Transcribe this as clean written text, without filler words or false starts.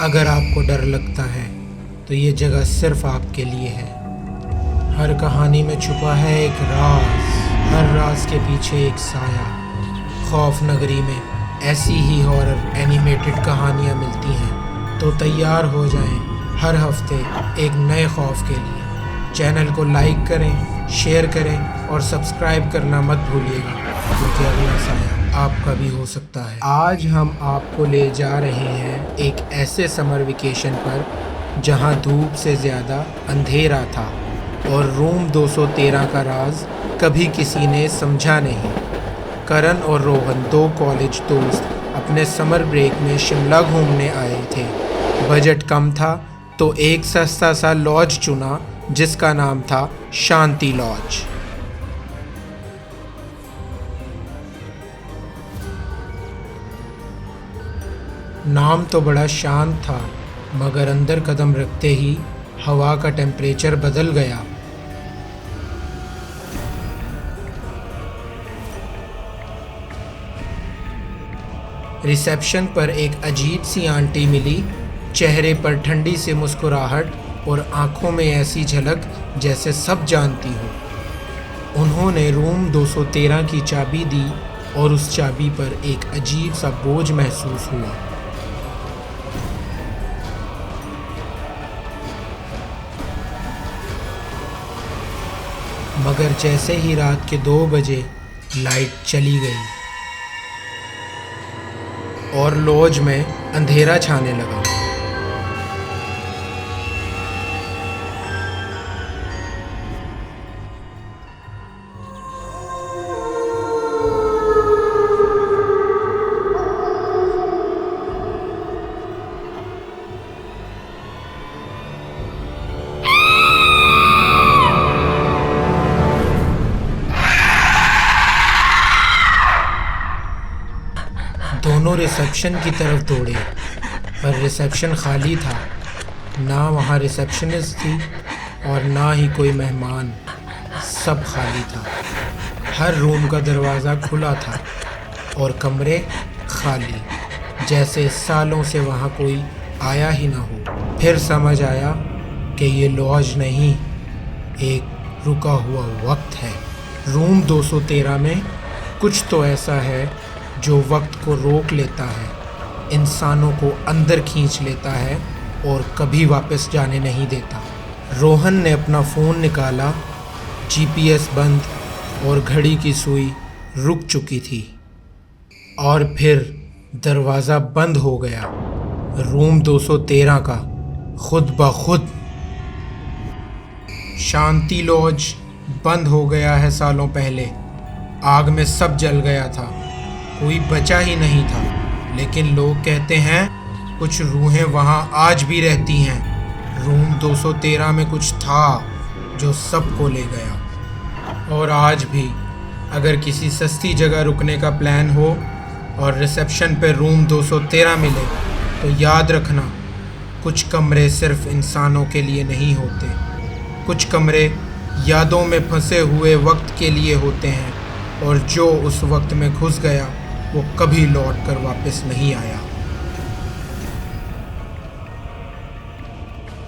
अगर आपको डर लगता है तो ये जगह सिर्फ आपके लिए है। हर कहानी में छुपा है एक राज, हर राज के पीछे एक साया। खौफ नगरी में ऐसी ही हॉरर एनिमेटेड कहानियाँ मिलती हैं, तो तैयार हो जाएं हर हफ्ते एक नए खौफ के लिए। चैनल को लाइक करें, शेयर करें और सब्सक्राइब करना मत भूलिएगा, क्योंकि अगला साया आपका भी हो सकता है। आज हम आपको ले जा रहे हैं एक ऐसे समर वेकेशन पर जहां धूप से ज़्यादा अंधेरा था और रूम 213 का राज कभी किसी ने समझा नहीं। करण और रोहन, दो कॉलेज दोस्त, अपने समर ब्रेक में शिमला घूमने आए थे। बजट कम था तो एक सस्ता सा लॉज चुना जिसका नाम था शांति लॉज। नाम तो बड़ा शांत था, मगर अंदर कदम रखते ही हवा का टेम्परेचर बदल गया। रिसेप्शन पर एक अजीब सी आंटी मिली, चेहरे पर ठंडी सी मुस्कुराहट और आंखों में ऐसी झलक जैसे सब जानती हो। उन्होंने रूम 213 की चाबी दी और उस चाबी पर एक अजीब सा बोझ महसूस हुआ। मगर जैसे ही रात के 2 बजे लाइट चली गई और लॉज में अंधेरा छाने लगा। दोनों रिसेप्शन की तरफ दौड़े, पर रिसेप्शन खाली था। ना वहाँ रिसेप्शनिस्ट थी और ना ही कोई मेहमान, सब खाली था। हर रूम का दरवाज़ा खुला था और कमरे खाली, जैसे सालों से वहाँ कोई आया ही ना हो। फिर समझ आया कि ये लॉज नहीं, एक रुका हुआ वक्त है। रूम 213 में कुछ तो ऐसा है जो वक्त को रोक लेता है, इंसानों को अंदर खींच लेता है और कभी वापस जाने नहीं देता। रोहन ने अपना फ़ोन निकाला, जीपीएस बंद और घड़ी की सुई रुक चुकी थी। और फिर दरवाज़ा बंद हो गया, रूम 213 का, खुद ब खुद। शांति लॉज बंद हो गया है सालों पहले। आग में सब जल गया था, कोई बचा ही नहीं था। लेकिन लोग कहते हैं कुछ रूहें वहाँ आज भी रहती हैं। रूम 213 में कुछ था जो सबको ले गया। और आज भी अगर किसी सस्ती जगह रुकने का प्लान हो और रिसेप्शन पे रूम 213 मिले, तो याद रखना, कुछ कमरे सिर्फ इंसानों के लिए नहीं होते। कुछ कमरे यादों में फंसे हुए वक्त के लिए होते हैं, और जो उस वक्त में घुस गया वो कभी लौट कर वापस नहीं आया।